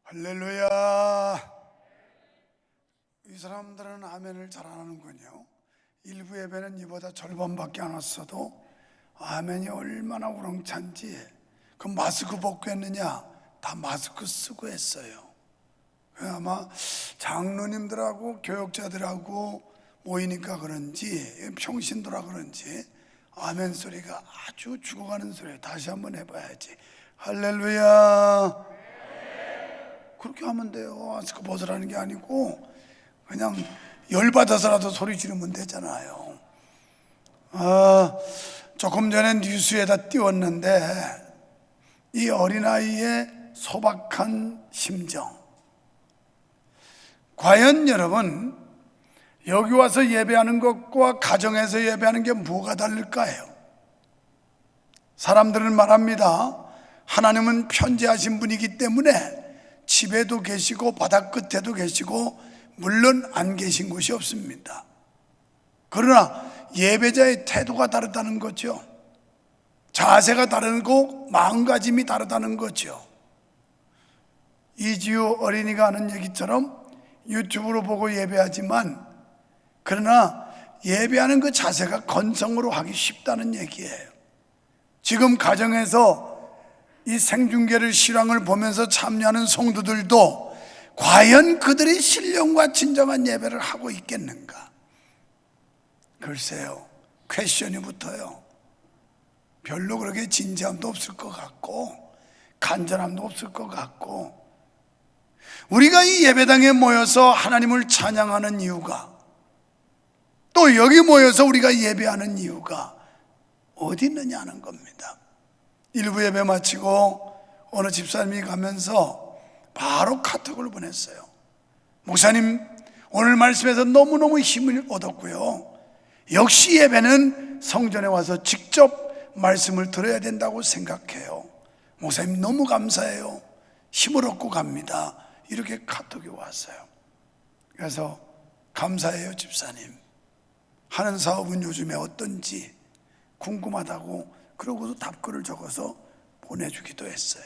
할렐루야. 이 사람들은 아멘을 잘 안 하는군요. 일부 예배는 이보다 절반밖에 안 왔어도 아멘이 얼마나 우렁찬지. 그 마스크 벗고 했느냐? 다 마스크 쓰고 했어요. 아마 장로님들하고 교역자들하고 모이니까 그런지, 평신도라 그런지 아멘 소리가 아주 죽어가는 소리예요. 다시 한번 해봐야지. 할렐루야. 그렇게 하면 돼요. 마스크 벗으라는 게 아니고 그냥 열받아서라도 소리 지르면 되잖아요. 조금 전에 뉴스에다 띄웠는데 이 어린아이의 소박한 심정, 과연 여러분 여기 와서 예배하는 것과 가정에서 예배하는 게 뭐가 다를까요? 사람들은 말합니다. 하나님은 편지하신 분이기 때문에 집에도 계시고 바닥 끝에도 계시고 물론 안 계신 곳이 없습니다. 그러나 예배자의 태도가 다르다는 거죠. 자세가 다르고 마음가짐이 다르다는 거죠. 이지우 어린이가 하는 얘기처럼 유튜브로 보고 예배하지만 그러나 예배하는 그 자세가 건성으로 하기 쉽다는 얘기예요. 지금 가정에서 이 생중계를 실황을 보면서 참여하는 성도들도 과연 그들이 신령과 진정한 예배를 하고 있겠는가? 글쎄요, 퀘스천이 붙어요. 별로 그렇게 진지함도 없을 것 같고 간절함도 없을 것 같고. 우리가 이 예배당에 모여서 하나님을 찬양하는 이유가, 또 여기 모여서 우리가 예배하는 이유가 어디 있느냐는 겁니다. 일부 예배 마치고 어느 집사님이 가면서 바로 카톡을 보냈어요. 목사님, 오늘 말씀에서 너무너무 힘을 얻었고요, 역시 예배는 성전에 와서 직접 말씀을 들어야 된다고 생각해요. 목사님 너무 감사해요. 힘을 얻고 갑니다. 이렇게 카톡이 왔어요. 그래서 감사해요 집사님, 하는 사업은 요즘에 어떤지 궁금하다고 그러고도 답글을 적어서 보내주기도 했어요.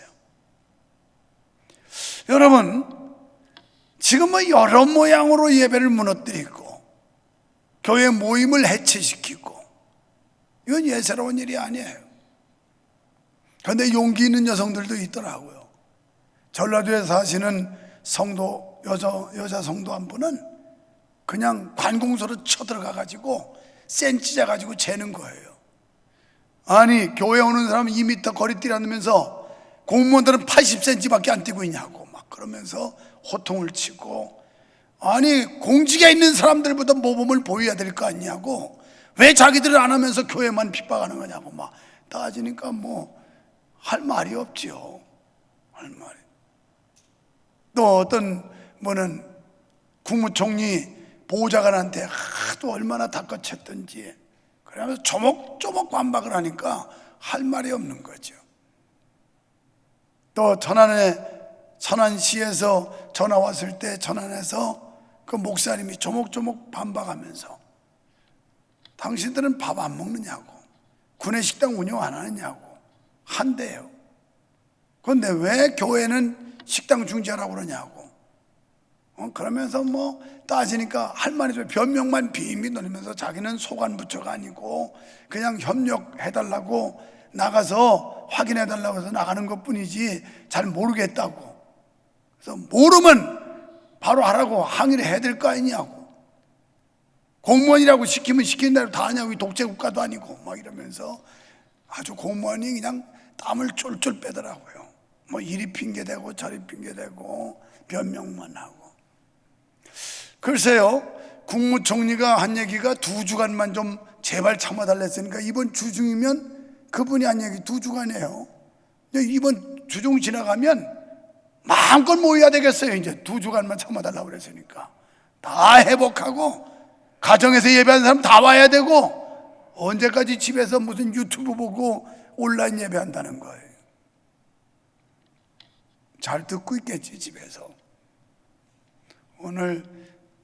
여러분, 지금 여러 모양으로 예배를 무너뜨리고 교회 모임을 해체시키고 이건 예사로운 일이 아니에요. 그런데 용기 있는 여성들도 있더라고요. 전라도에 사시는 성도, 여자 성도 한 분은 그냥 관공서로 쳐들어가 가지고 센치자 가지고 재는 거예요. 아니, 교회 오는 사람은 2m 거리 뛰라면서 공무원들은 80cm밖에 안 뛰고 있냐고 막 그러면서 호통을 치고, 아니 공직에 있는 사람들보다 모범을 보여야 될 거 아니냐고, 왜 자기들은 안 하면서 교회만 핍박하는 거냐고 막 따지니까 뭐 할 말이 없지요. 할 말이. 또 어떤 분은 국무총리 보좌관한테 하도 얼마나 닦아챘던지 그러면서 조목조목 반박을 하니까 할 말이 없는 거죠. 또 천안시에서 전화 왔을 때 천안에서 그 목사님이 조목조목 반박하면서 당신들은 밥 안 먹느냐고, 구내식당 운영 안 하느냐고 한대요. 그런데 왜 교회는 식당 중지하라고 그러냐고. 그러면서 뭐 따지니까 할 말이 좀 변명만 빙빙 돌리면서 자기는 소관부처가 아니고 그냥 협력해달라고 나가서 확인해달라고 해서 나가는 것 뿐이지 잘 모르겠다고. 그래서 모르면 바로 하라고 항의를 해야 될 거 아니냐고. 공무원이라고 시키면 시키는 대로 다 하냐고, 독재국가도 아니고 막 이러면서 아주 공무원이 그냥 땀을 쫄쫄 빼더라고요. 뭐 이리 핑계대고 저리 핑계대고 변명만 하고. 글쎄요, 국무총리가 한 얘기가 2주간만 좀 제발 참아달랬으니까 이번 주중이면 그분이 한 얘기 2주간이에요. 이번 주중 지나가면 마음껏 모여야 되겠어요. 이제 2주간만 참아달라고 그랬으니까 다 회복하고 가정에서 예배하는 사람 다 와야 되고, 언제까지 집에서 무슨 유튜브 보고 온라인 예배한다는 거예요. 잘 듣고 있겠지 집에서. 오늘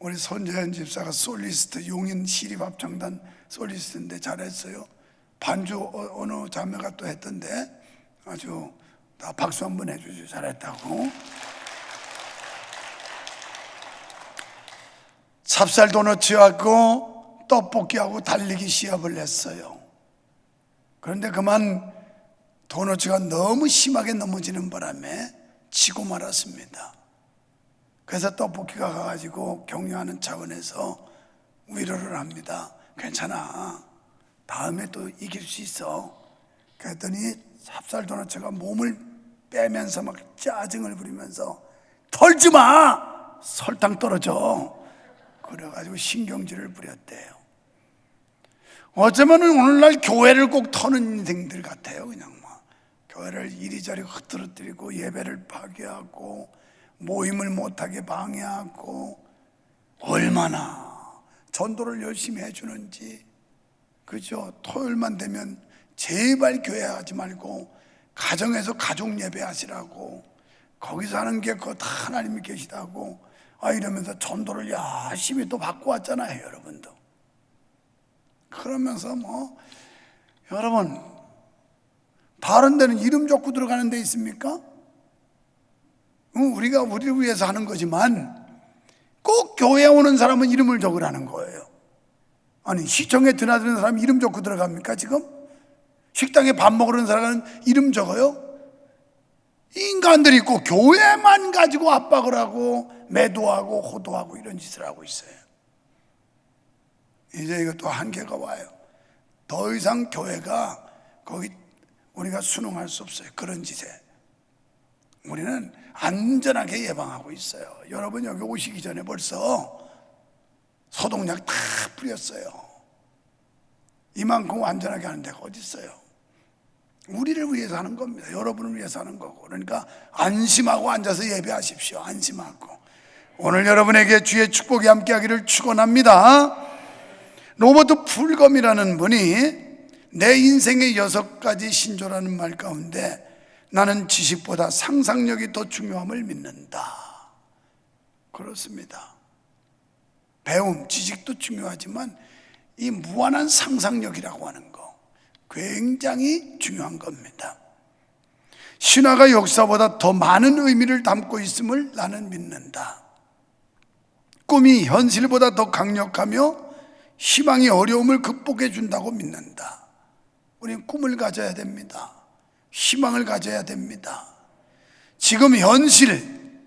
우리 손재현 집사가 솔리스트, 용인 시립합창단 솔리스트인데 잘했어요. 반주 어느 자매가 또 했던데 아주 다 박수 한번 해주죠. 잘했다고. 찹쌀 도너츠하고 떡볶이하고 달리기 시합을 했어요. 그런데 그만 도너츠가 너무 심하게 넘어지는 바람에 지고 말았습니다. 그래서 떡볶이가 가가지고 격려하는 차원에서 위로를 합니다. 괜찮아, 다음에 또 이길 수 있어. 그랬더니 찹쌀 도너츠가 몸을 빼면서 막 짜증을 부리면서 털지 마! 설탕 떨어져. 그래가지고 신경질을 부렸대요. 어쩌면 오늘날 교회를 꼭 터는 인생들 같아요. 그냥 막 교회를 이리저리 흐트러뜨리고 예배를 파괴하고 모임을 못하게 방해하고, 얼마나 전도를 열심히 해주는지. 그죠? 토요일만 되면 제발 교회 하지 말고 가정에서 가족 예배 하시라고, 거기서 하는 게 그거 다 하나님이 계시다고 이러면서 전도를 열심히 또 받고 왔잖아요, 여러분도. 그러면서 여러분, 다른 데는 이름 적고 들어가는 데 있습니까? 우리가 우리를 위해서 하는 거지만 꼭 교회에 오는 사람은 이름을 적으라는 거예요. 아니, 시청에 드나드는 사람 이름 적고 들어갑니까 지금? 식당에 밥 먹으러 오는 사람은 이름 적어요? 인간들이 꼭 교회만 가지고 압박을 하고 매도하고 호도하고 이런 짓을 하고 있어요. 이제 이것도 한계가 와요. 더 이상 교회가 거기 우리가 순응할 수 없어요. 그런 짓에 우리는 안전하게 예방하고 있어요. 여러분 여기 오시기 전에 벌써 소독약 다 뿌렸어요. 이만큼 안전하게 하는 데가 어디 있어요? 우리를 위해서 하는 겁니다. 여러분을 위해서 하는 거고. 그러니까 안심하고 앉아서 예배하십시오. 안심하고. 오늘 여러분에게 주의 축복이 함께하기를 축원합니다. 로버트 풀검이라는 분이 내 인생의 6가지 신조라는 말 가운데 나는 지식보다 상상력이 더 중요함을 믿는다. 그렇습니다. 배움, 지식도 중요하지만 이 무한한 상상력이라고 하는 거 굉장히 중요한 겁니다. 신화가 역사보다 더 많은 의미를 담고 있음을 나는 믿는다. 꿈이 현실보다 더 강력하며 희망이 어려움을 극복해 준다고 믿는다. 우리는 꿈을 가져야 됩니다. 희망을 가져야 됩니다. 지금 현실,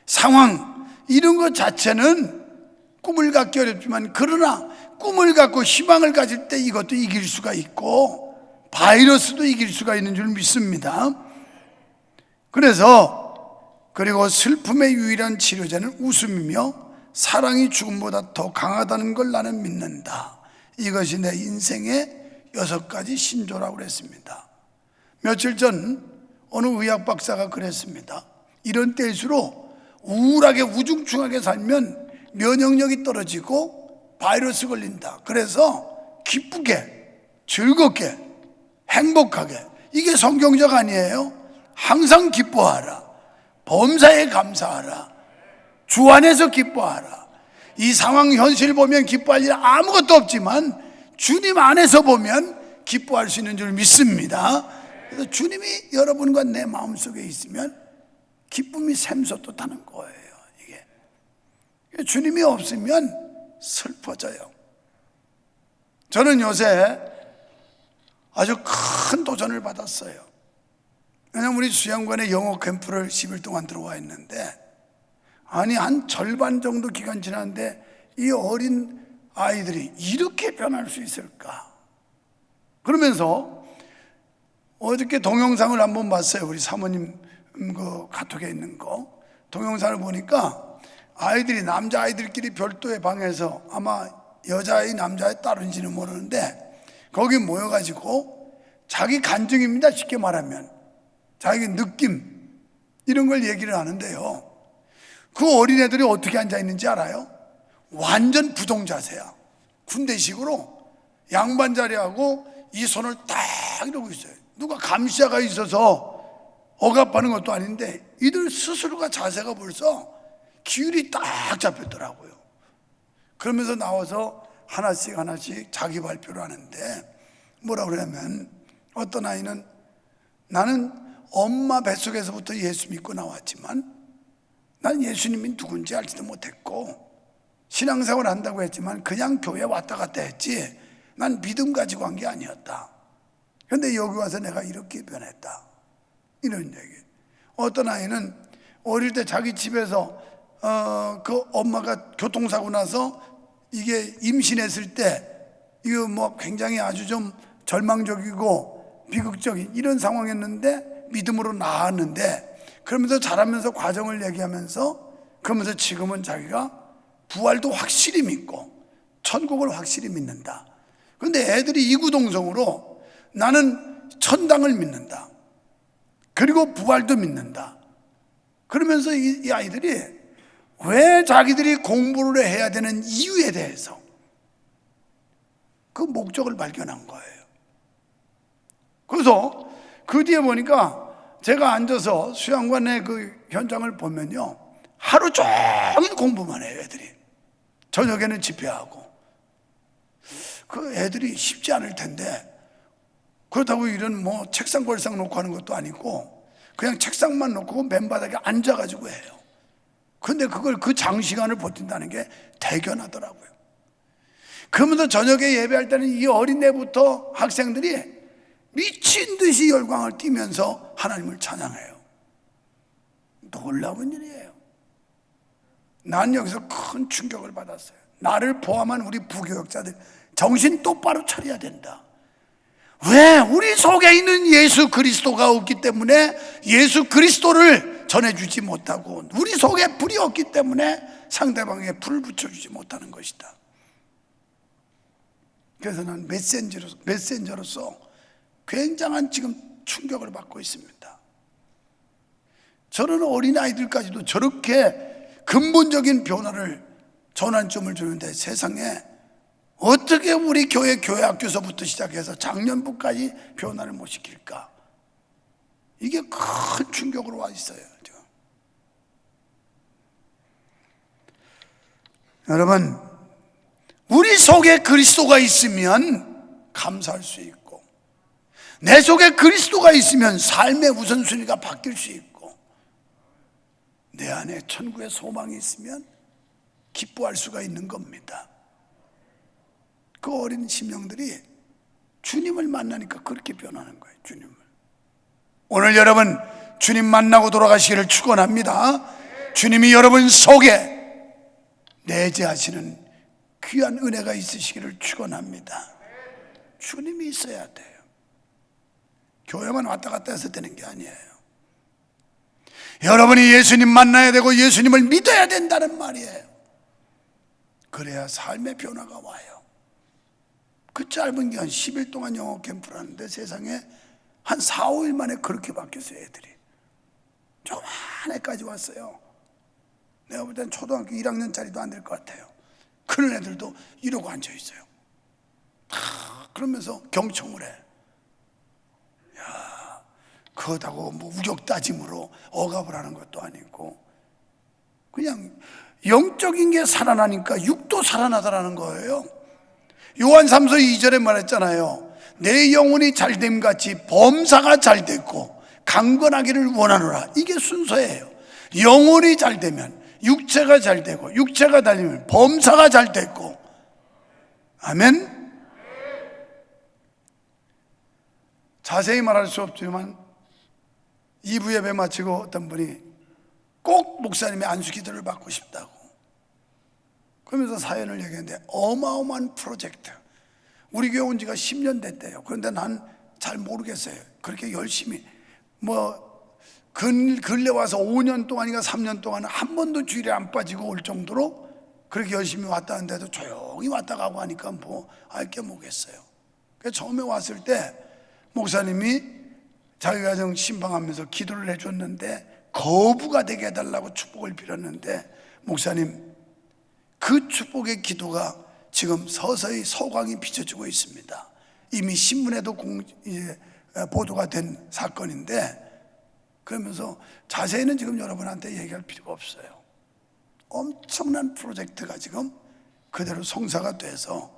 상황 이런 것 자체는 꿈을 갖기 어렵지만, 그러나 꿈을 갖고 희망을 가질 때 이것도 이길 수가 있고 바이러스도 이길 수가 있는 줄 믿습니다. 그리고 슬픔의 유일한 치료제는 웃음이며 사랑이 죽음보다 더 강하다는 걸 나는 믿는다. 이것이 내 인생의 6가지 신조라고 그랬습니다. 며칠 전 어느 의학 박사가 그랬습니다. 이런 때일수록 우울하게 우중충하게 살면 면역력이 떨어지고 바이러스 걸린다. 그래서 기쁘게, 즐겁게, 행복하게, 이게 성경적 아니에요? 항상 기뻐하라, 범사에 감사하라, 주 안에서 기뻐하라. 이 상황 현실 보면 기뻐할 일 아무것도 없지만 주님 안에서 보면 기뻐할 수 있는 줄 믿습니다. 그래서 주님이 여러분과 내 마음속에 있으면 기쁨이 샘솟듯하는 거예요. 이게 주님이 없으면 슬퍼져요. 저는 요새 아주 큰 도전을 받았어요. 왜냐하면 우리 수양관에 영어 캠프를 10일 동안 들어와 있는데, 아니 한 절반 정도 기간 지났는데 이 어린 아이들이 이렇게 변할 수 있을까? 그러면서 어저께 동영상을 한번 봤어요. 우리 사모님 그 카톡에 있는 거 동영상을 보니까 아이들이, 남자아이들끼리 별도의 방에서, 아마 여자아이 남자아이 따른지는 모르는데 거기 모여가지고 자기 간증입니다. 쉽게 말하면 자기 느낌 이런 걸 얘기를 하는데요, 그 어린애들이 어떻게 앉아있는지 알아요? 완전 부동자세야. 군대식으로 양반 자리하고 이 손을 딱 이러고 있어요. 누가 감시자가 있어서 억압하는 것도 아닌데 이들 스스로가 자세가 벌써 기율이 딱 잡혔더라고요. 그러면서 나와서 하나씩 자기 발표를 하는데 뭐라 그러냐면, 어떤 아이는 나는 엄마 뱃속에서부터 예수 믿고 나왔지만 난 예수님이 누군지 알지도 못했고 신앙생활 한다고 했지만 그냥 교회 왔다 갔다 했지 난 믿음 가지고 한 게 아니었다. 그런데 여기 와서 내가 이렇게 변했다, 이런 얘기. 어떤 아이는 어릴 때 자기 집에서 그 엄마가 교통사고 나서 이게 임신했을 때 이거 뭐 굉장히 아주 좀 절망적이고 비극적인 이런 상황이었는데 믿음으로 나았는데, 그러면서 자라면서 과정을 얘기하면서 그러면서 지금은 자기가 부활도 확실히 믿고 천국을 확실히 믿는다. 그런데 애들이 이구동성으로 나는 천당을 믿는다, 그리고 부활도 믿는다. 그러면서 이 아이들이 왜 자기들이 공부를 해야 되는 이유에 대해서 그 목적을 발견한 거예요. 그래서 그 뒤에 보니까 제가 앉아서 수양관의 그 현장을 보면요, 하루 종일 공부만 해요, 애들이. 저녁에는 집회하고. 그 애들이 쉽지 않을 텐데, 그렇다고 이런 뭐 책상 걸상 놓고 하는 것도 아니고 그냥 책상만 놓고 맨바닥에 앉아가지고 해요. 근데 그걸 그 장시간을 버틴다는 게 대견하더라고요. 그러면서 저녁에 예배할 때는 이 어린애부터 학생들이 미친 듯이 열광을 띠면서 하나님을 찬양해요. 놀라운 일이에요. 난 여기서 큰 충격을 받았어요. 나를 포함한 우리 부교역자들 정신 똑바로 차려야 된다. 왜? 우리 속에 있는 예수 그리스도가 없기 때문에 예수 그리스도를 전해주지 못하고, 우리 속에 불이 없기 때문에 상대방에게 불을 붙여주지 못하는 것이다. 그래서 난 메신저로서 굉장한 지금 충격을 받고 있습니다. 저는 어린아이들까지도 저렇게 근본적인 변화를, 전환점을 주는데 세상에 어떻게 우리 교회학교서부터 시작해서 작년부까지 변화를 못 시킬까? 이게 큰 충격으로 와 있어요, 지금. 여러분, 우리 속에 그리스도가 있으면 감사할 수 있고, 내 속에 그리스도가 있으면 삶의 우선순위가 바뀔 수 있고, 내 안에 천국의 소망이 있으면 기뻐할 수가 있는 겁니다. 그 어린 심령들이 주님을 만나니까 그렇게 변하는 거예요, 주님을. 오늘 여러분 주님 만나고 돌아가시기를 축원합니다. 주님이 여러분 속에 내재하시는 귀한 은혜가 있으시기를 축원합니다. 주님이 있어야 돼요. 교회만 왔다 갔다 해서 되는 게 아니에요. 여러분이 예수님 만나야 되고 예수님을 믿어야 된다는 말이에요. 그래야 삶의 변화가 와요. 그 짧은 기간 10일 동안 영어 캠프를 하는데 세상에 한 4, 5일 만에 그렇게 바뀌었어요, 애들이. 조그만 애까지 왔어요. 내가 볼 땐 초등학교 1학년짜리도 안 될 것 같아요. 그런 애들도 이러고 앉아있어요. 그러면서 경청을 해. 야, 그거다고 뭐 우격다짐으로 억압을 하는 것도 아니고 그냥 영적인 게 살아나니까 육도 살아나더라는 거예요. 요한 3서 2절에 말했잖아요. 내 영혼이 잘됨 같이 범사가 잘됐고 강건하기를 원하노라. 이게 순서예요. 영혼이 잘되면 육체가 잘되고, 육체가 달리면 범사가 잘됐고. 아멘. 자세히 말할 수 없지만 2부 예배 마치고 어떤 분이 꼭 목사님의 안수기도를 받고 싶다고 그러면서 사연을 얘기했는데, 어마어마한 프로젝트. 우리 교회 온 지가 10년 됐대요. 그런데 난 잘 모르겠어요. 그렇게 열심히 근래 와서 5년 동안인가 3년 동안 한 번도 주일에 안 빠지고 올 정도로 그렇게 열심히 왔다는데도 조용히 왔다 가고 하니까 뭐 알게 뭐겠어요. 그래서 처음에 왔을 때 목사님이 자기 가정 신방하면서 기도를 해줬는데 거부가 되게 해달라고 축복을 빌었는데, 목사님 그 축복의 기도가 지금 서서히 소광이 비춰지고 있습니다. 이미 신문에도 보도가 된 사건인데, 그러면서 자세히는 지금 여러분한테 얘기할 필요가 없어요. 엄청난 프로젝트가 지금 그대로 성사가 돼서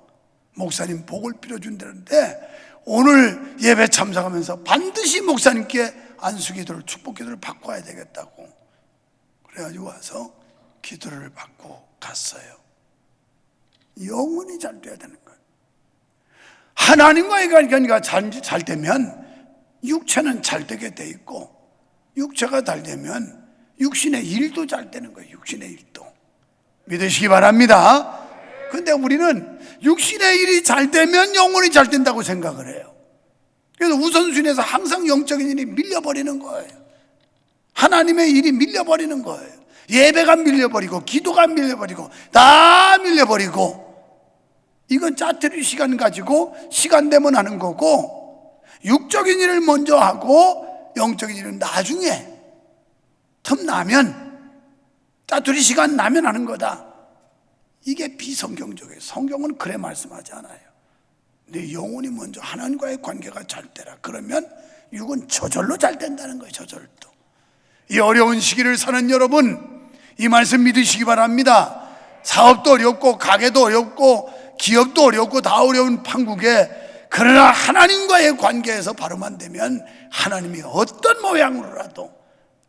목사님 복을 빌어준다는데, 오늘 예배 참석하면서 반드시 목사님께 안수기도를, 축복기도를 받고 와야 되겠다고 그래가지고 와서 기도를 받고 갔어요. 영혼이 잘 돼야 되는 거예요. 하나님과의 관계가 잘 되면 육체는 잘 되게 돼 있고, 육체가 잘 되면 육신의 일도 잘 되는 거예요. 육신의 일도 믿으시기 바랍니다. 근데 우리는 육신의 일이 잘 되면 영혼이 잘 된다고 생각을 해요. 그래서 우선순위에서 항상 영적인 일이 밀려버리는 거예요. 하나님의 일이 밀려버리는 거예요. 예배가 밀려버리고, 기도가 밀려버리고, 다 밀려버리고, 이건 짜투리 시간 가지고 시간 되면 하는 거고, 육적인 일을 먼저 하고 영적인 일은 나중에 틈 나면, 짜투리 시간 나면 하는 거다. 이게 비성경적이에요. 성경은 그래 말씀하지 않아요. 내 영혼이 먼저 하나님과의 관계가 잘 되라. 그러면 육은 저절로 잘 된다는 거예요. 저절로. 이 어려운 시기를 사는 여러분, 이 말씀 믿으시기 바랍니다. 사업도 어렵고 가게도 어렵고 기업도 어렵고 다 어려운 판국에, 그러나 하나님과의 관계에서 바로만 되면 하나님이 어떤 모양으로라도,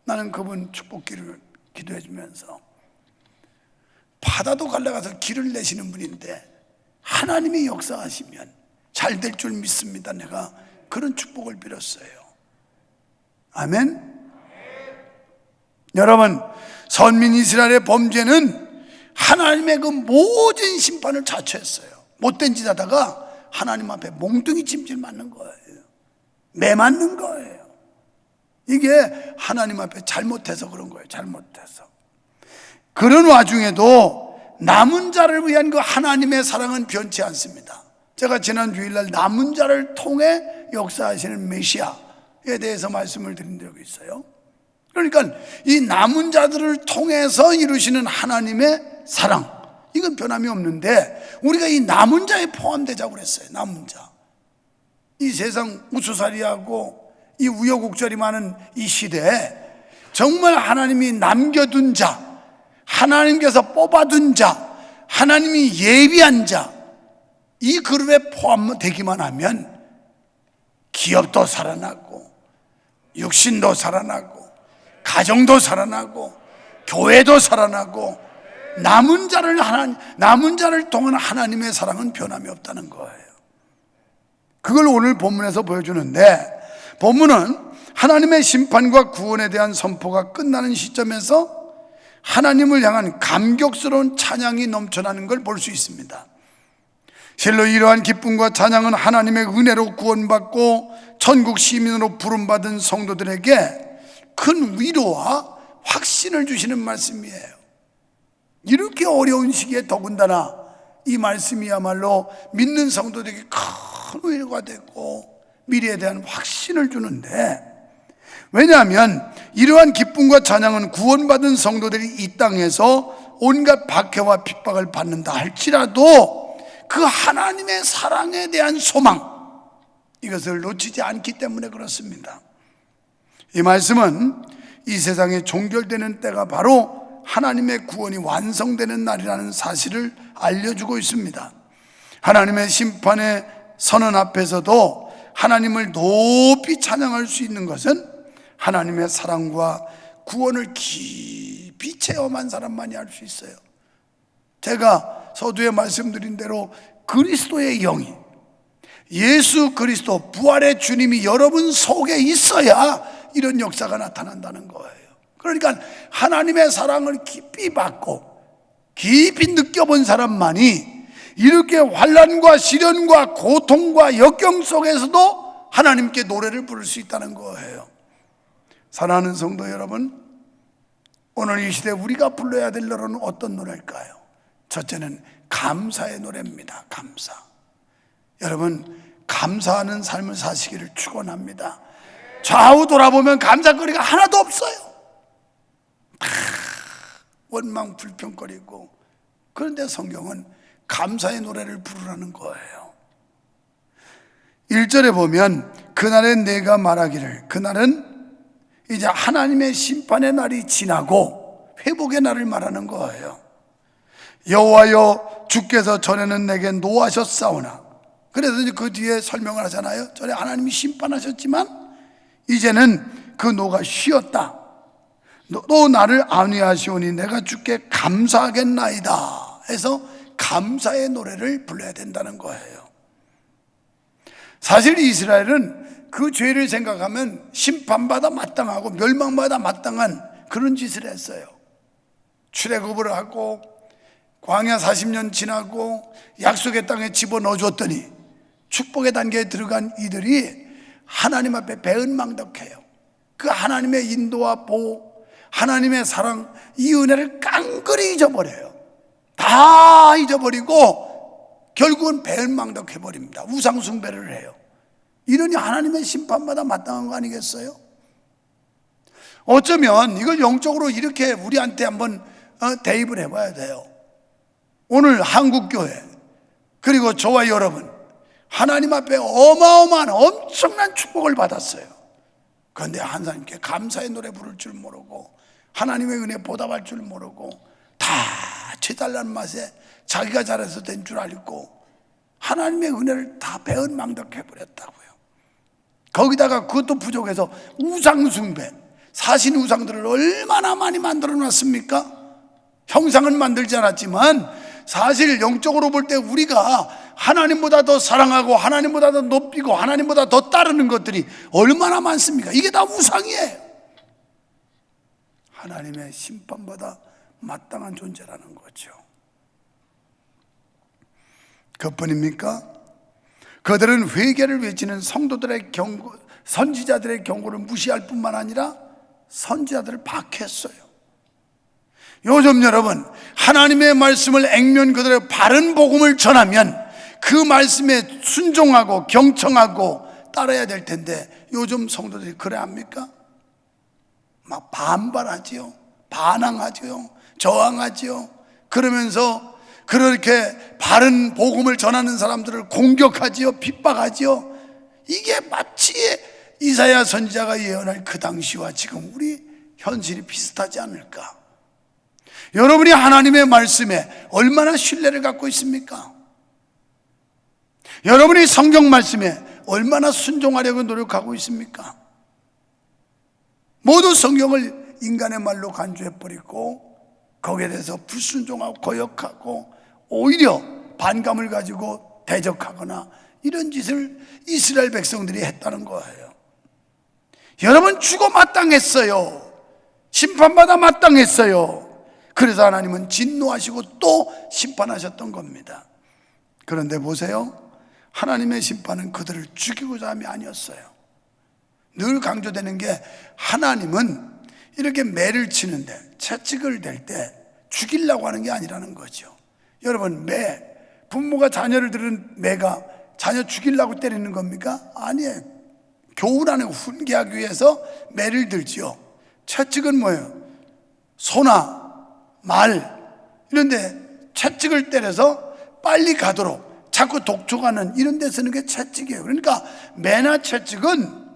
나는 그분 축복기를 기도해 주면서, 바다도 갈라가서 길을 내시는 분인데 하나님이 역사하시면 잘 될 줄 믿습니다. 내가 그런 축복을 빌었어요. 아멘. 여러분, 선민 이스라엘의 범죄는 하나님의 그 모든 심판을 자초했어요. 못된 짓 하다가 하나님 앞에 몽둥이 찜질 맞는 거예요. 매 맞는 거예요. 이게 하나님 앞에 잘못해서 그런 거예요. 잘못해서. 그런 와중에도 남은 자를 위한 그 하나님의 사랑은 변치 않습니다. 제가 지난 주일날 남은 자를 통해 역사하시는 메시아에 대해서 말씀을 드린 적이 있어요. 그러니까 이 남은 자들을 통해서 이루시는 하나님의 사랑, 이건 변함이 없는데, 우리가 이 남은 자에 포함되자고 그랬어요. 남은 자. 이 세상 우수살이하고 이 우여곡절이 많은 이 시대에 정말 하나님이 남겨둔 자, 하나님께서 뽑아둔 자, 하나님이 예비한 자, 이 그룹에 포함되기만 하면 기업도 살아나고, 육신도 살아나고, 가정도 살아나고, 교회도 살아나고, 남은 자를 통한 하나님의 사랑은 변함이 없다는 거예요. 그걸 오늘 본문에서 보여주는데, 본문은 하나님의 심판과 구원에 대한 선포가 끝나는 시점에서 하나님을 향한 감격스러운 찬양이 넘쳐나는 걸 볼 수 있습니다. 실로 이러한 기쁨과 찬양은 하나님의 은혜로 구원받고 천국 시민으로 부름받은 성도들에게 큰 위로와 확신을 주시는 말씀이에요. 이렇게 어려운 시기에 더군다나 이 말씀이야말로 믿는 성도들에게 큰 위로가 되고 미래에 대한 확신을 주는데, 왜냐하면 이러한 기쁨과 찬양은 구원받은 성도들이 이 땅에서 온갖 박해와 핍박을 받는다 할지라도 그 하나님의 사랑에 대한 소망, 이것을 놓치지 않기 때문에 그렇습니다. 이 말씀은 이 세상에 종결되는 때가 바로 하나님의 구원이 완성되는 날이라는 사실을 알려주고 있습니다. 하나님의 심판의 선언 앞에서도 하나님을 높이 찬양할 수 있는 것은 하나님의 사랑과 구원을 깊이 체험한 사람만이 할 수 있어요. 제가 서두에 말씀드린 대로 그리스도의 영이, 예수 그리스도 부활의 주님이 여러분 속에 있어야 이런 역사가 나타난다는 거예요. 그러니까 하나님의 사랑을 깊이 받고 깊이 느껴본 사람만이 이렇게 환난과 시련과 고통과 역경 속에서도 하나님께 노래를 부를 수 있다는 거예요. 사랑하는 성도 여러분, 오늘 이 시대에 우리가 불러야 될 노래는 어떤 노래일까요? 첫째는 감사의 노래입니다. 감사. 여러분, 감사하는 삶을 사시기를 축원합니다. 좌우 돌아보면 감사거리가 하나도 없어요. 다 원망 불평거리고. 그런데 성경은 감사의 노래를 부르라는 거예요. 1절에 보면 그날에 내가 말하기를, 그날은 이제 하나님의 심판의 날이 지나고 회복의 날을 말하는 거예요. 여호와여 주께서 전에는 내게 노하셨사오나, 그래서 이제 그 뒤에 설명을 하잖아요. 전에 하나님이 심판하셨지만 이제는 그 노가 쉬었다. 또 나를 안위하시오니 내가 주께 감사하겠나이다 해서 감사의 노래를 불러야 된다는 거예요. 사실 이스라엘은 그 죄를 생각하면 심판받아 마땅하고 멸망받아 마땅한 그런 짓을 했어요. 출애굽을 하고 광야 40년 지나고 약속의 땅에 집어넣어줬더니 축복의 단계에 들어간 이들이 하나님 앞에 배은망덕해요. 그 하나님의 인도와 보호, 하나님의 사랑, 이 은혜를 깡그리 잊어버려요. 다 잊어버리고 결국은 배은망덕해버립니다. 우상숭배를 해요. 이러니 하나님의 심판마다 마땅한 거 아니겠어요? 어쩌면 이걸 영적으로 이렇게 우리한테 한번 대입을 해봐야 돼요. 오늘 한국교회 그리고 저와 여러분 하나님 앞에 어마어마한 엄청난 축복을 받았어요. 그런데 하나님께 감사의 노래 부를 줄 모르고 하나님의 은혜 보답할 줄 모르고 다 죄달라는 맛에 자기가 잘해서 된 줄 알고 하나님의 은혜를 다 배은망덕해버렸다고요. 거기다가 그것도 부족해서 우상숭배, 사신 우상들을 얼마나 많이 만들어 놨습니까? 형상은 만들지 않았지만 사실 영적으로 볼 때 우리가 하나님보다 더 사랑하고 하나님보다 더 높이고 하나님보다 더 따르는 것들이 얼마나 많습니까? 이게 다 우상이에요. 하나님의 심판보다 마땅한 존재라는 거죠. 그뿐입니까? 그들은 회개를 외치는 성도들의 경고, 선지자들의 경고를 무시할 뿐만 아니라 선지자들을 박해했어요. 요즘 여러분 하나님의 말씀을 액면 그대로 바른 복음을 전하면 그 말씀에 순종하고 경청하고 따라야 될 텐데 요즘 성도들이 그래 합니까? 막 반발하지요, 반항하지요, 저항하지요. 그러면서 그렇게 바른 복음을 전하는 사람들을 공격하지요, 핍박하지요. 이게 마치 이사야 선지자가 예언할 그 당시와 지금 우리 현실이 비슷하지 않을까? 여러분이 하나님의 말씀에 얼마나 신뢰를 갖고 있습니까? 여러분이 성경 말씀에 얼마나 순종하려고 노력하고 있습니까? 모두 성경을 인간의 말로 간주해버리고 거기에 대해서 불순종하고 거역하고 오히려 반감을 가지고 대적하거나 이런 짓을 이스라엘 백성들이 했다는 거예요. 여러분 죽어 마땅했어요. 심판받아 마땅했어요. 그래서 하나님은 진노하시고 또 심판하셨던 겁니다. 그런데 보세요, 하나님의 심판은 그들을 죽이고자 함이 아니었어요. 늘 강조되는 게 하나님은 이렇게 매를 치는데 채찍을 댈 때 죽이려고 하는 게 아니라는 거죠. 여러분, 매, 부모가 자녀를 들은 매가 자녀 죽이려고 때리는 겁니까? 아니에요. 교훈 안에 훈계하기 위해서 매를 들지요. 채찍은 뭐예요? 소나 말 이런데 채찍을 때려서 빨리 가도록 자꾸 독촉하는 이런 데 쓰는 게 채찍이에요. 그러니까 매나 채찍은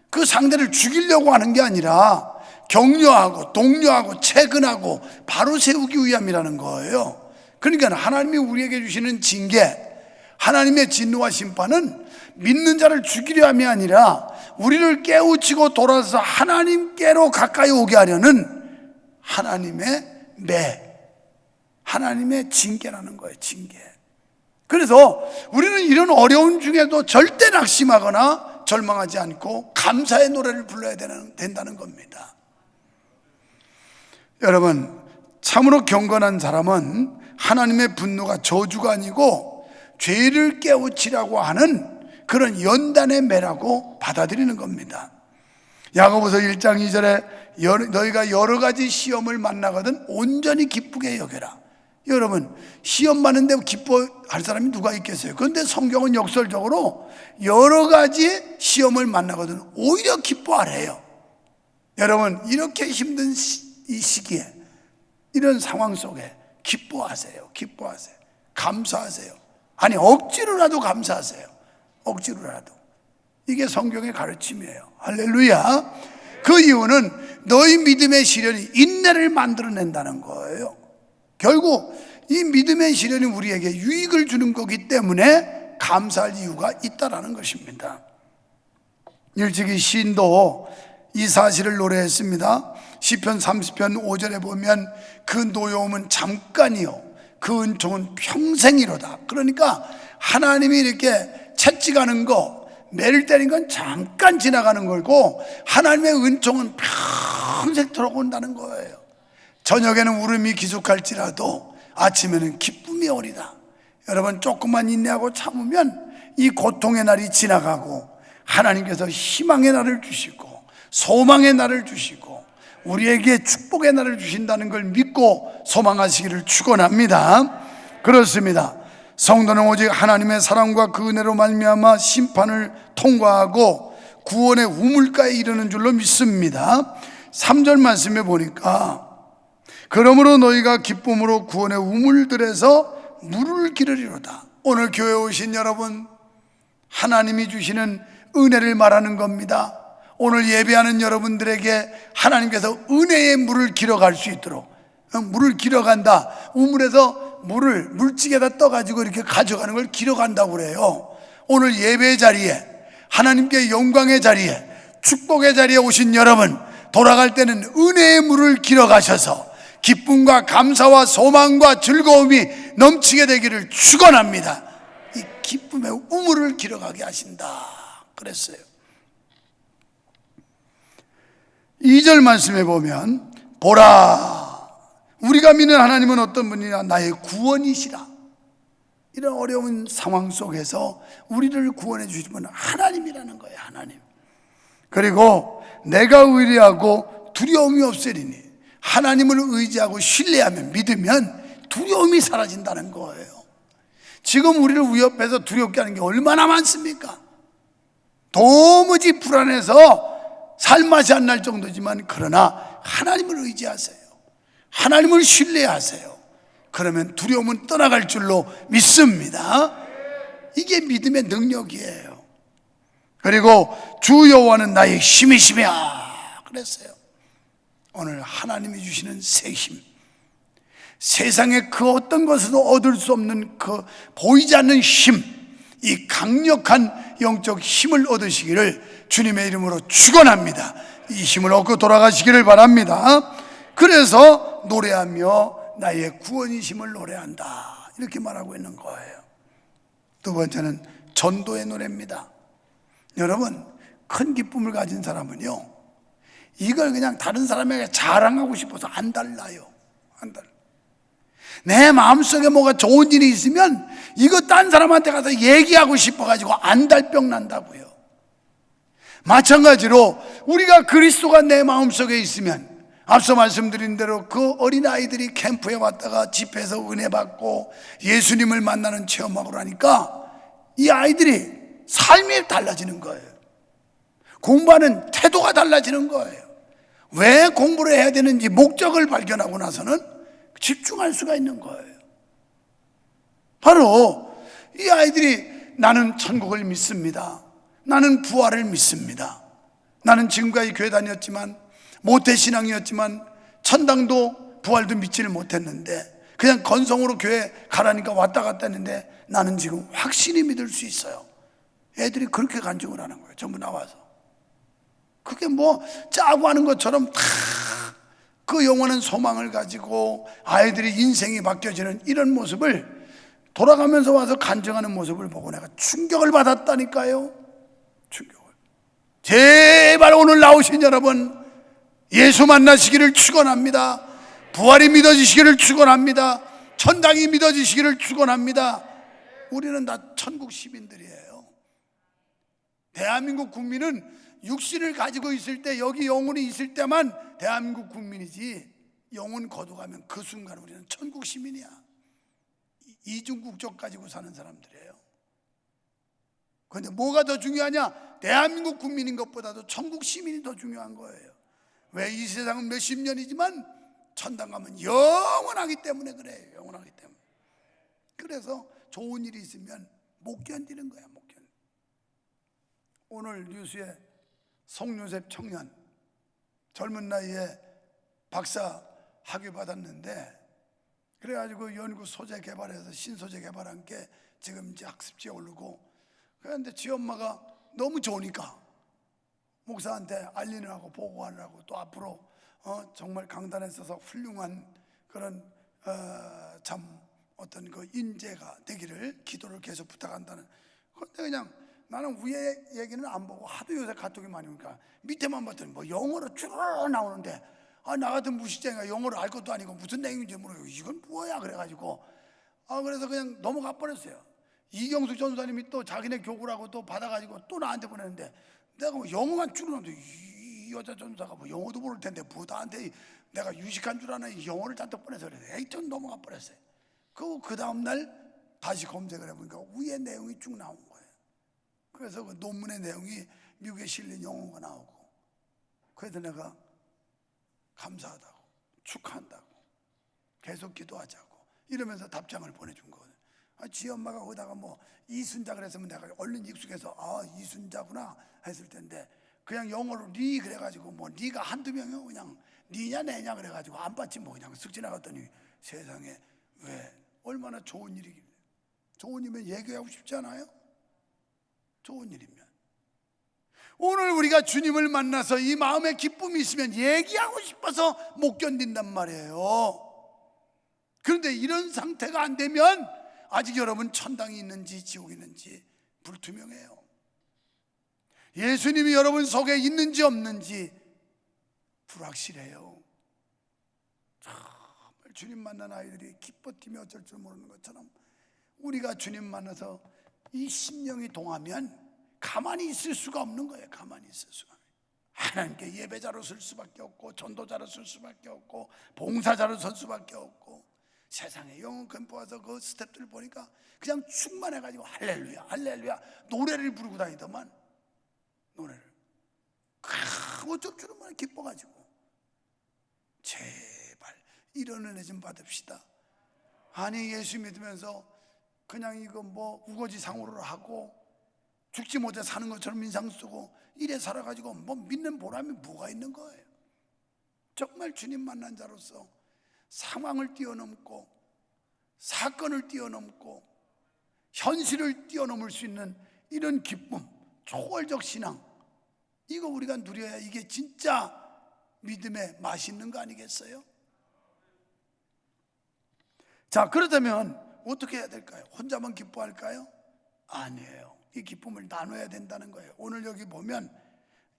그 상대를 죽이려고 하는 게 아니라 격려하고 독려하고 채근하고 바로 세우기 위함이라는 거예요. 그러니까 하나님이 우리에게 주시는 징계, 하나님의 진노와 심판은 믿는 자를 죽이려 함이 아니라 우리를 깨우치고 돌아서 하나님께로 가까이 오게 하려는 하나님의 하나님의 징계라는 거예요. 징계. 그래서 우리는 이런 어려움 중에도 절대 낙심하거나 절망하지 않고 감사의 노래를 불러야 된다는 겁니다. 여러분, 참으로 경건한 사람은 하나님의 분노가 저주가 아니고 죄를 깨우치라고 하는 그런 연단의 매라고 받아들이는 겁니다. 야고보서 1장 2절에 너희가 여러 가지 시험을 만나거든 온전히 기쁘게 여겨라. 여러분, 시험 많은데 기뻐할 사람이 누가 있겠어요? 그런데 성경은 역설적으로 여러 가지 시험을 만나거든 오히려 기뻐하래요. 여러분, 이렇게 힘든 이 시기에 이런 상황 속에 기뻐하세요. 기뻐하세요. 감사하세요. 아니, 억지로라도 감사하세요. 억지로라도. 이게 성경의 가르침이에요. 할렐루야. 그 이유는 너희 믿음의 시련이 인내를 만들어낸다는 거예요. 결국 이 믿음의 시련이 우리에게 유익을 주는 거기 때문에 감사할 이유가 있다라는 것입니다. 일찍이 시인도 이 사실을 노래했습니다. 시편 30편 5절에 보면 그 노여움은 잠깐이요 그 은총은 평생이로다. 그러니까 하나님이 이렇게 채찍하는 거, 매를 때리는 건 잠깐 지나가는 거고 하나님의 은총은 평생토록 온다는 거예요. 저녁에는 울음이 기숙할지라도 아침에는 기쁨이 오리다. 여러분, 조금만 인내하고 참으면 이 고통의 날이 지나가고 하나님께서 희망의 날을 주시고 소망의 날을 주시고 우리에게 축복의 날을 주신다는 걸 믿고 소망하시기를 축원합니다. 그렇습니다. 성도는 오직 하나님의 사랑과 그 은혜로 말미암아 심판을 통과하고 구원의 우물가에 이르는 줄로 믿습니다. 3절 말씀에 보니까 그러므로 너희가 기쁨으로 구원의 우물들에서 물을 기르리로다. 오늘 교회에 오신 여러분, 하나님이 주시는 은혜를 말하는 겁니다. 오늘 예배하는 여러분들에게 하나님께서 은혜의 물을 길어갈 수 있도록, 물을 길어간다, 우물에서 물을 물찌개에다 떠가지고 이렇게 가져가는 걸 길어간다고 그래요. 오늘 예배의 자리에, 하나님께 영광의 자리에, 축복의 자리에 오신 여러분, 돌아갈 때는 은혜의 물을 길어가셔서 기쁨과 감사와 소망과 즐거움이 넘치게 되기를 축원합니다. 이 기쁨의 우물을 길어가게 하신다 그랬어요. 2절 말씀에 보면 보라, 우리가 믿는 하나님은 어떤 분이냐, 나의 구원이시라. 이런 어려운 상황 속에서 우리를 구원해 주신 분은 하나님이라는 거예요. 하나님. 그리고 내가 의리하고 두려움이 없으리니, 하나님을 의지하고 신뢰하면, 믿으면 두려움이 사라진다는 거예요. 지금 우리를 위협해서 두렵게 하는 게 얼마나 많습니까? 도무지 불안해서 살맛이 안 날 정도지만, 그러나 하나님을 의지하세요. 하나님을 신뢰하세요. 그러면 두려움은 떠나갈 줄로 믿습니다. 이게 믿음의 능력이에요. 그리고 주 여호와는 나의 힘이시며 그랬어요. 오늘 하나님이 주시는 새 힘, 세상의 그 어떤 것에도 얻을 수 없는 그 보이지 않는 힘, 이 강력한 영적 힘을 얻으시기를 주님의 이름으로 축원합니다. 이 힘을 얻고 돌아가시기를 바랍니다. 그래서 노래하며 나의 구원이심을 노래한다, 이렇게 말하고 있는 거예요. 두 번째는 전도의 노래입니다. 여러분, 큰 기쁨을 가진 사람은요, 이걸 그냥 다른 사람에게 자랑하고 싶어서 안 달라요. 안 달라. 내 마음속에 뭐가 좋은 일이 있으면 이거 딴 사람한테 가서 얘기하고 싶어가지고 안달병 난다고요. 마찬가지로 우리가 그리스도가 내 마음속에 있으면, 앞서 말씀드린 대로 그 어린아이들이 캠프에 왔다가 집회에서 은혜 받고 예수님을 만나는 체험하고 하니까 이 아이들이 삶이 달라지는 거예요. 공부하는 태도가 달라지는 거예요. 왜 공부를 해야 되는지 목적을 발견하고 나서는 집중할 수가 있는 거예요. 바로 이 아이들이 나는 천국을 믿습니다. 나는 부활을 믿습니다. 나는 지금까지 교회 다녔지만, 모태신앙이었지만, 천당도 부활도 믿지를 못했는데 그냥 건성으로 교회 가라니까 왔다 갔다 했는데 나는 지금 확실히 믿을 수 있어요. 애들이 그렇게 간증을 하는 거예요. 전부 나와서. 그게 뭐 짜고 하는 것처럼 다 그 영원한 소망을 가지고 아이들이 인생이 바뀌어지는 이런 모습을 돌아가면서 와서 간증하는 모습을 보고 내가 충격을 받았다니까요. 충격을. 제발 오늘 나오신 여러분, 예수 만나시기를 축원합니다. 부활이 믿어지시기를 축원합니다. 천당이 믿어지시기를 축원합니다. 우리는 다 천국 시민들이에요. 대한민국 국민은 육신을 가지고 있을 때, 여기 영혼이 있을 때만 대한민국 국민이지, 영혼 거둬가면 그 순간 우리는 천국 시민이야. 이중 국적 가지고 사는 사람들이에요. 그런데 뭐가 더 중요하냐? 대한민국 국민인 것보다도 천국 시민이 더 중요한 거예요. 왜? 이 세상은 몇십 년이지만 천당 가면 영원하기 때문에 그래요. 영원하기 때문에. 그래서 좋은 일이 있으면 못 견디는 거야. 못 견디. 오늘 뉴스에 송요셉 청년, 젊은 나이에 박사 학위 받았는데, 그래가지고 연구 소재 개발해서 신소재 개발한 게 지금 이제 학습지에 오르고, 그런데 지 엄마가 너무 좋으니까 목사한테 알리느라고 보고하느라고 또 앞으로 정말 강단에 서서 훌륭한 그런 참 어떤 그 인재가 되기를 기도를 계속 부탁한다는. 그런데 그냥 나는 위에 얘기는 안 보고 하도 요새 카톡이 많이 오니까 밑에만 봤더니 뭐 영어로 쭉 나오는데, 나 같은 무시쟁이가 영어를 알 것도 아니고 무슨 내용인지 모르고 이건 뭐야 그래가지고 그래서 그냥 넘어가 버렸어요. 이경숙 전사님이 또 자기네 교구라고 또 받아가지고 또 나한테 보냈는데, 내가 뭐 영어만 쭉 나오는데 이 여자 전사가 뭐 영어도 모를 텐데 뭐 나한테 내가 유식한 줄 아나 영어를 잔뜩 보내서 그래. 에이, 좀 넘어가 버렸어요. 그 다음날 다시 검색을 해보니까 위에 내용이 쭉 나온 거예요. 그래서 그 논문의 내용이 미국에 실린 영어가 나오고, 그래서 내가 감사하다고, 축하한다고, 계속 기도하자고 이러면서 답장을 보내준 거거든요. 지 엄마가 거기다가 뭐 이순자 그랬으면 내가 얼른 익숙해서 이순자구나 했을 텐데, 그냥 영어로 니 그래가지고 뭐 니가 한두 명이요 그냥 니냐 내냐 그래가지고 안 받지 뭐 그냥 쓱 지나갔더니, 세상에 왜 얼마나 좋은 일이길래. 좋은 일이면 얘기하고 싶지 않아요? 좋은 일이면. 오늘 우리가 주님을 만나서 이 마음에 기쁨이 있으면 얘기하고 싶어서 못 견딘단 말이에요. 그런데 이런 상태가 안 되면 아직 여러분 천당이 있는지 지옥이 있는지 불투명해요. 예수님이 여러분 속에 있는지 없는지 불확실해요. 정말 주님 만난 아이들이 기뻐 뛰며 어쩔 줄 모르는 것처럼 우리가 주님 만나서 이 심령이 동하면 가만히 있을 수가 없는 거예요. 가만히 있을 수가 없어요. 하나님께 예배자로 쓸 수밖에 없고, 전도자로 쓸 수밖에 없고, 봉사자로 설 수밖에 없고, 세상에 영혼 캠프 와서 그 스텝들 보니까 그냥 충만해가지고 할렐루야 할렐루야 노래를 부르고 다니더만. 노래를 어쩔 줄은 몰라 기뻐가지고. 제발 이런 은혜 좀 받읍시다. 아니 예수 믿으면서 그냥 이거 뭐 우거지 상으로 하고 죽지 못해 사는 것처럼 인상 쓰고 이래 살아가지고 뭐 믿는 보람이 뭐가 있는 거예요. 정말 주님 만난 자로서 상황을 뛰어넘고 사건을 뛰어넘고 현실을 뛰어넘을 수 있는 이런 기쁨, 초월적 신앙, 이거 우리가 누려야 이게 진짜 믿음의 맛이 있는 거 아니겠어요? 자, 그렇다면 어떻게 해야 될까요? 혼자만 기뻐할까요? 아니에요. 이 기쁨을 나눠야 된다는 거예요. 오늘 여기 보면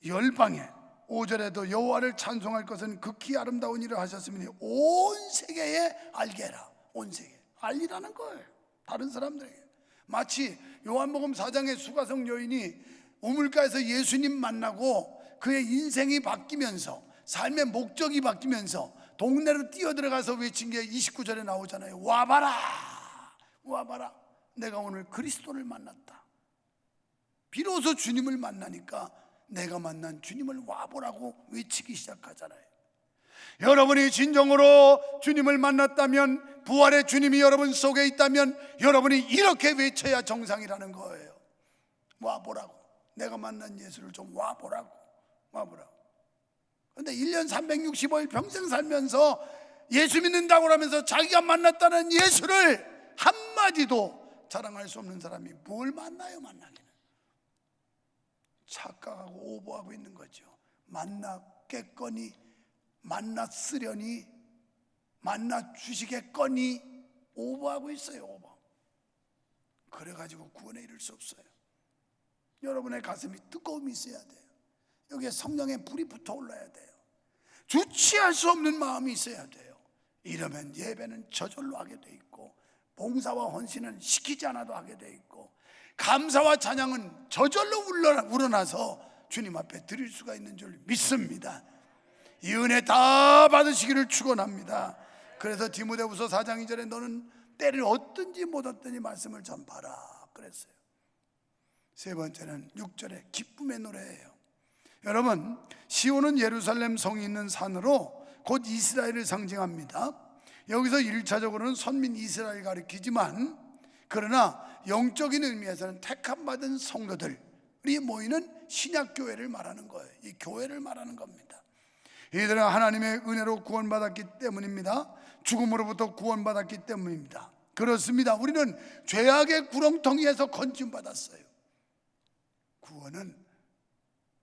열방에 5절에도 여호와를 찬송할 것은 극히 아름다운 일을 하셨으니 온 세계에 알게 해라. 온 세계 알리라는 거예요. 다른 사람들에게. 마치 요한복음 4장의 수가성 여인이 우물가에서 예수님 만나고 그의 인생이 바뀌면서 삶의 목적이 바뀌면서 동네로 뛰어들어가서 외친 게 29절에 나오잖아요. 와봐라 와봐라, 내가 오늘 그리스도를 만났다. 비로소 주님을 만나니까 내가 만난 주님을 와보라고 외치기 시작하잖아요. 여러분이 진정으로 주님을 만났다면, 부활의 주님이 여러분 속에 있다면 여러분이 이렇게 외쳐야 정상이라는 거예요. 와보라고, 내가 만난 예수를 좀 와보라고, 와보라고. 그런데 1년 365일 평생 살면서 예수 믿는다고 하면서 자기가 만났다는 예수를 한마디도 자랑할 수 없는 사람이 뭘 만나요? 만나기는 착각하고 오버하고 있는 거죠. 만났겠거니, 만났으려니, 만나주시겠거니, 오버하고 있어요. 오버. 그래가지고 구원에 이를 수 없어요. 여러분의 가슴이 뜨거움이 있어야 돼요. 여기에 성령의 불이 붙어올라야 돼요. 주체할 수 없는 마음이 있어야 돼요. 이러면 예배는 저절로 하게 돼 있고, 봉사와 헌신은 시키지 않아도 하게 돼 있고, 감사와 찬양은 저절로 우러나서 주님 앞에 드릴 수가 있는 줄 믿습니다. 이 은혜 다 받으시기를 축원합니다. 그래서 디모데후서 4장 2절에 너는 때를 얻든지 못 얻든지 말씀을 전파라 그랬어요. 세 번째는 6절에 기쁨의 노래예요. 여러분, 시온은 예루살렘 성이 있는 산으로 곧 이스라엘을 상징합니다. 여기서 1차적으로는 선민 이스라엘 가리키지만, 그러나 영적인 의미에서는 택함받은 성도들이 모이는 신약교회를 말하는 거예요. 이 교회를 말하는 겁니다. 이들은 하나님의 은혜로 구원받았기 때문입니다. 죽음으로부터 구원받았기 때문입니다. 그렇습니다. 우리는 죄악의 구렁텅이에서 건짐받았어요. 구원은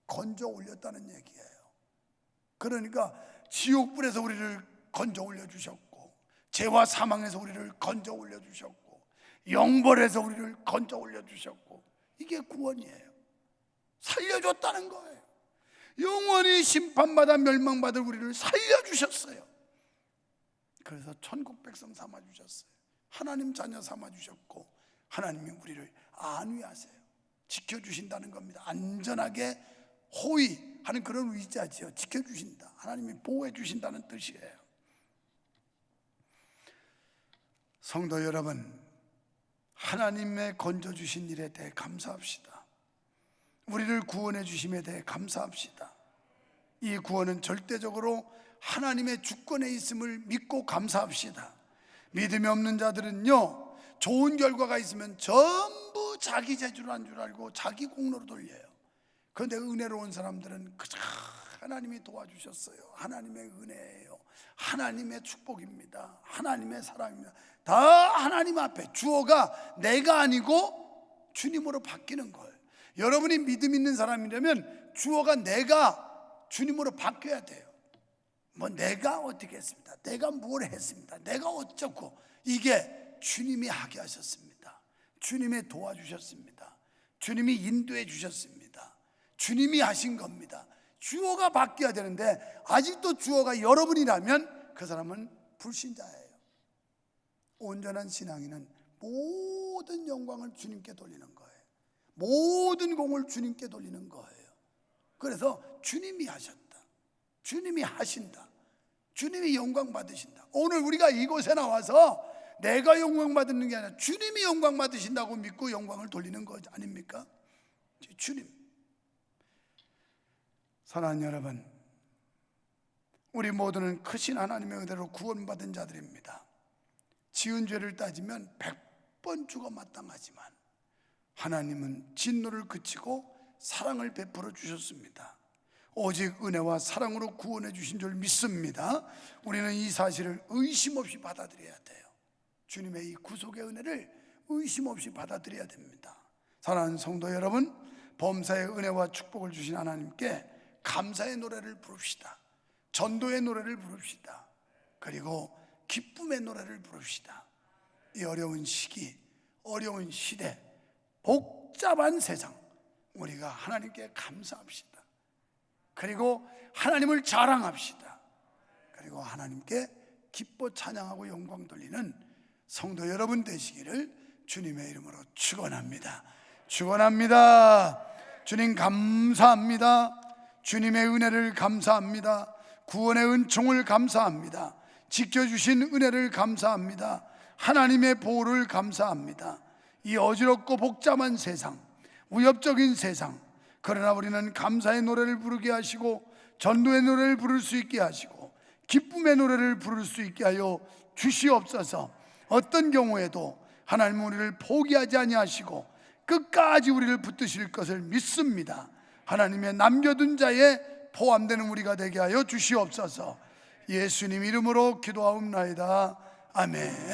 건져 올렸다는 얘기예요. 그러니까 지옥불에서 우리를 건져 올려주셨고, 죄와 사망에서 우리를 건져 올려주셨고, 영벌에서 우리를 건져 올려주셨고, 이게 구원이에요. 살려줬다는 거예요. 영원히 심판받아 멸망받을 우리를 살려주셨어요. 그래서 천국 백성 삼아주셨어요. 하나님 자녀 삼아주셨고, 하나님이 우리를 안위하세요. 지켜주신다는 겁니다. 안전하게 호위하는 그런 의자지요. 지켜주신다, 하나님이 보호해 주신다는 뜻이에요. 성도 여러분, 하나님의 건져주신 일에 대해 감사합시다. 우리를 구원해 주심에 대해 감사합시다. 이 구원은 절대적으로 하나님의 주권에 있음을 믿고 감사합시다. 믿음이 없는 자들은요, 좋은 결과가 있으면 전부 자기 재주로 한 줄 알고 자기 공로로 돌려요. 그런데 은혜로운 사람들은 그저 하나님이 도와주셨어요, 하나님의 은혜예요, 하나님의 축복입니다, 하나님의 사랑입니다, 다 하나님 앞에 주어가 내가 아니고 주님으로 바뀌는 거예요. 여러분이 믿음 있는 사람이라면 주어가 내가 주님으로 바뀌어야 돼요. 뭐 내가 어떻게 했습니다, 내가 뭘 했습니다, 내가 어쩌고, 이게 주님이 하게 하셨습니다. 주님이 도와주셨습니다. 주님이 인도해 주셨습니다. 주님이 하신 겁니다. 주어가 바뀌어야 되는데 아직도 주어가 여러분이라면 그 사람은 불신자예요. 온전한 신앙인은 모든 영광을 주님께 돌리는 거예요. 모든 공을 주님께 돌리는 거예요. 그래서 주님이 하셨다, 주님이 하신다, 주님이 영광 받으신다. 오늘 우리가 이곳에 나와서 내가 영광 받는 게 아니라 주님이 영광 받으신다고 믿고 영광을 돌리는 거 아닙니까? 주님. 사랑하는 여러분, 우리 모두는 크신 하나님의 은혜로 구원받은 자들입니다. 지은 죄를 따지면 100번 죽어 마땅하지만 하나님은 진노를 그치고 사랑을 베풀어 주셨습니다. 오직 은혜와 사랑으로 구원해 주신 줄 믿습니다. 우리는 이 사실을 의심 없이 받아들여야 돼요. 주님의 이 구속의 은혜를 의심 없이 받아들여야 됩니다. 사랑하는 성도 여러분, 범사의 은혜와 축복을 주신 하나님께 감사의 노래를 부릅시다. 전도의 노래를 부릅시다. 그리고 기쁨의 노래를 부릅시다. 이 어려운 시기, 어려운 시대, 복잡한 세상, 우리가 하나님께 감사합시다. 그리고 하나님을 자랑합시다. 그리고 하나님께 기뻐 찬양하고 영광 돌리는 성도 여러분 되시기를 주님의 이름으로 축원합니다. 축원합니다. 주님 감사합니다. 주님의 은혜를 감사합니다. 구원의 은총을 감사합니다. 지켜주신 은혜를 감사합니다. 하나님의 보호를 감사합니다. 이 어지럽고 복잡한 세상, 위협적인 세상, 그러나 우리는 감사의 노래를 부르게 하시고 전도의 노래를 부를 수 있게 하시고 기쁨의 노래를 부를 수 있게 하여 주시옵소서. 어떤 경우에도 하나님은 우리를 포기하지 아니하시고 끝까지 우리를 붙드실 것을 믿습니다. 하나님의 남겨둔 자에 포함되는 우리가 되게 하여 주시옵소서. 예수님 이름으로 기도하옵나이다. 아멘.